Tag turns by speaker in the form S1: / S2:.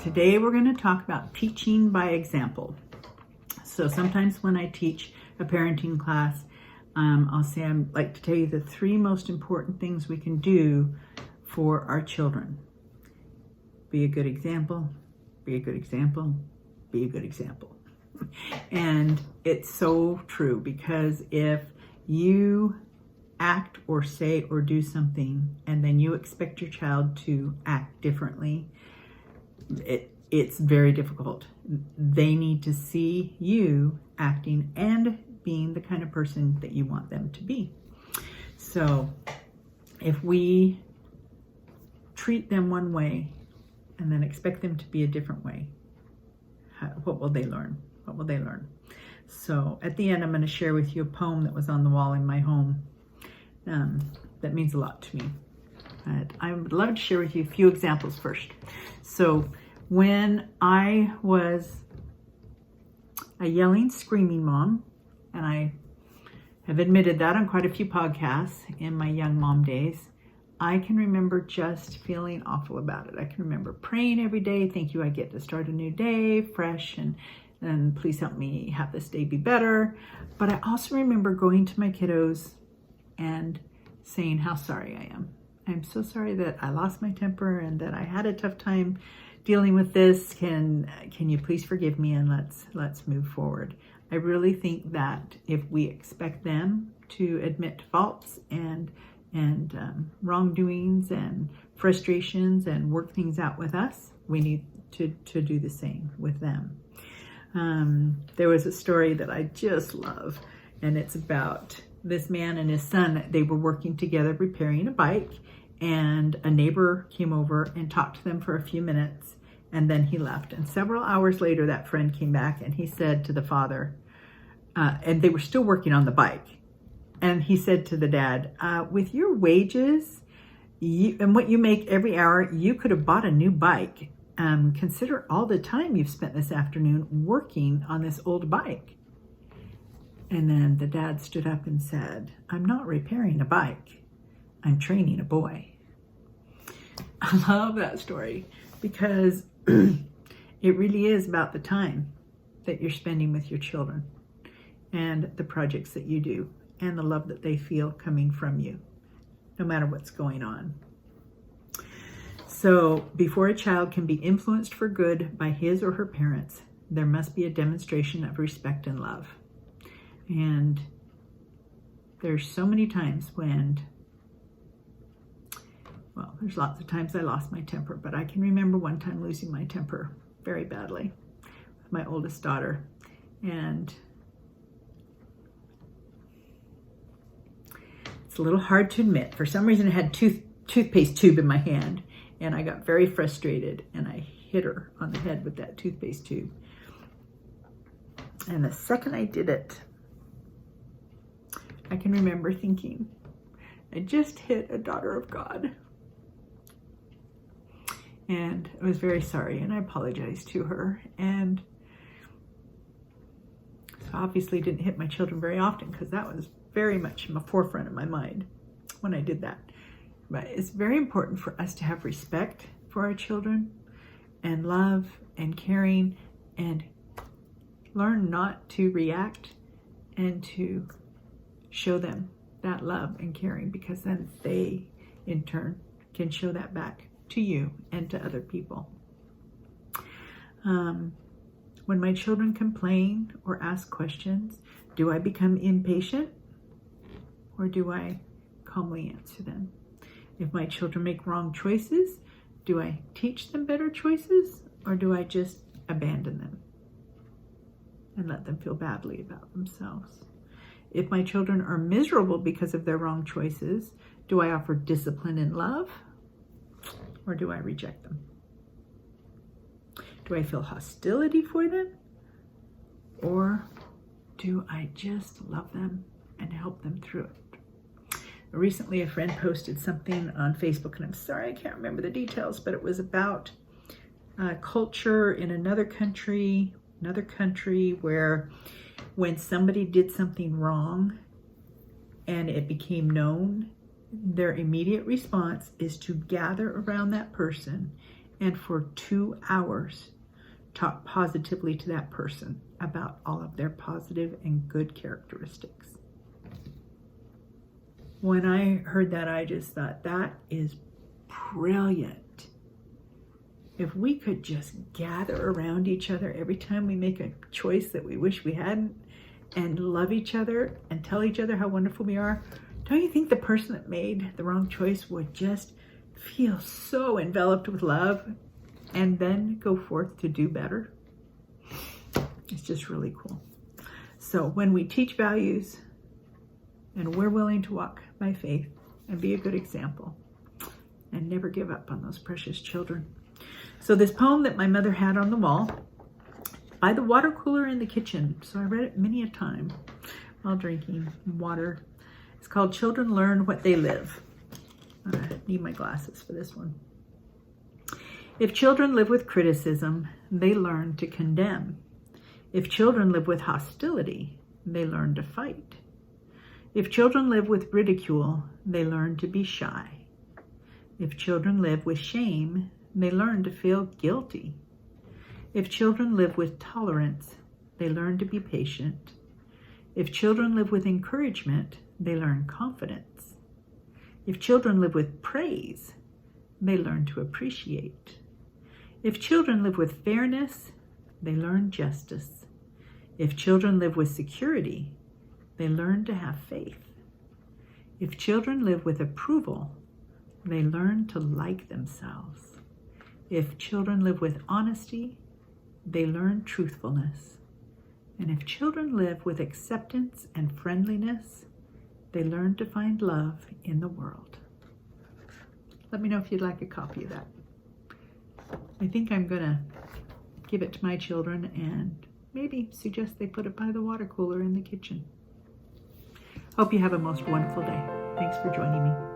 S1: today we're going to talk about teaching by example. So sometimes when I teach a parenting class, I'll say I'd like to tell you the 3 most important things we can do for our children. Be a good example, be a good example, be a good example. And it's so true, because if you act or say or do something and then you expect your child to act differently, it's very difficult. They need to see you acting and being the kind of person that you want them to be. So if we treat them one way and then expect them to be a different way, what will they learn? What will they learn? So at the end, I'm going to share with you a poem that was on the wall in my home that means a lot to me. I would love to share with you a few examples first. So when I was a yelling, screaming mom, and I have admitted that on quite a few podcasts in my young mom days, I can remember just feeling awful about it. I can remember praying every day, thank you, I get to start a new day, fresh, and please help me have this day be better. But I also remember going to my kiddos and saying how sorry I am. I'm so sorry that I lost my temper and that I had a tough time dealing with this. Can you please forgive me, and let's move forward. I really think that if we expect them to admit faults and wrongdoings and frustrations and work things out with us, we need to do the same with them. There was a story that I just love, and it's about this man and his son. They were working together repairing a bike, and a neighbor came over and talked to them for a few minutes, and then he left. And several hours later, that friend came back and he said to the father, and they were still working on the bike, and he said to the dad, with your wages and what you make every hour, you could have bought a new bike. Consider all the time you've spent this afternoon working on this old bike. And then the dad stood up and said, I'm not repairing a bike, I'm training a boy. I love that story, because it really is about the time that you're spending with your children and the projects that you do and the love that they feel coming from you, no matter what's going on. So before a child can be influenced for good by his or her parents, there must be a demonstration of respect and love. And there's so many times when, well, there's lots of times I lost my temper, but I can remember one time losing my temper very badly with my oldest daughter. And it's a little hard to admit. For some reason, I had toothpaste tube in my hand, and I got very frustrated, and I hit her on the head with that toothpaste tube. And the second I did it, I can remember thinking, I just hit a daughter of God. And I was very sorry, and I apologized to her. And so obviously didn't hit my children very often, because that was very much in the forefront of my mind when I did that. But it's very important for us to have respect for our children and love and caring, and learn not to react and to show them that love and caring, because then they in turn can show that back to you and to other people. When my children complain or ask questions, do I become impatient, or do I calmly answer them? If my children make wrong choices, do I teach them better choices, or do I just abandon them and let them feel badly about themselves? If my children are miserable because of their wrong choices, do I offer discipline and love, or do I reject them? Do I feel hostility for them, or do I just love them and help them through it? Recently, a friend posted something on Facebook, and I'm sorry I can't remember the details, but it was about culture in another country where when somebody did something wrong and it became known, their immediate response is to gather around that person and for 2 hours talk positively to that person about all of their positive and good characteristics. When I heard that, I just thought, that is brilliant. If we could just gather around each other every time we make a choice that we wish we hadn't, and love each other and tell each other how wonderful we are, don't you think the person that made the wrong choice would just feel so enveloped with love and then go forth to do better? It's just really cool. So when we teach values and we're willing to walk by faith and be a good example and never give up on those precious children. So this poem that my mother had on the wall by the water cooler in the kitchen, so I read it many a time while drinking water. It's called Children Learn What They Live. I need my glasses for this one. If children live with criticism, they learn to condemn. If children live with hostility, they learn to fight. If children live with ridicule, they learn to be shy. If children live with shame, they learn to feel guilty. If children live with tolerance, they learn to be patient. If children live with encouragement, they learn confidence. If children live with praise, they learn to appreciate. If children live with fairness, they learn justice. If children live with security, they learn to have faith. If children live with approval, they learn to like themselves. If children live with honesty, they learn truthfulness. And if children live with acceptance and friendliness, they learn to find love in the world. Let me know if you'd like a copy of that. I think I'm going to give it to my children and maybe suggest they put it by the water cooler in the kitchen. Hope you have a most wonderful day. Thanks for joining me.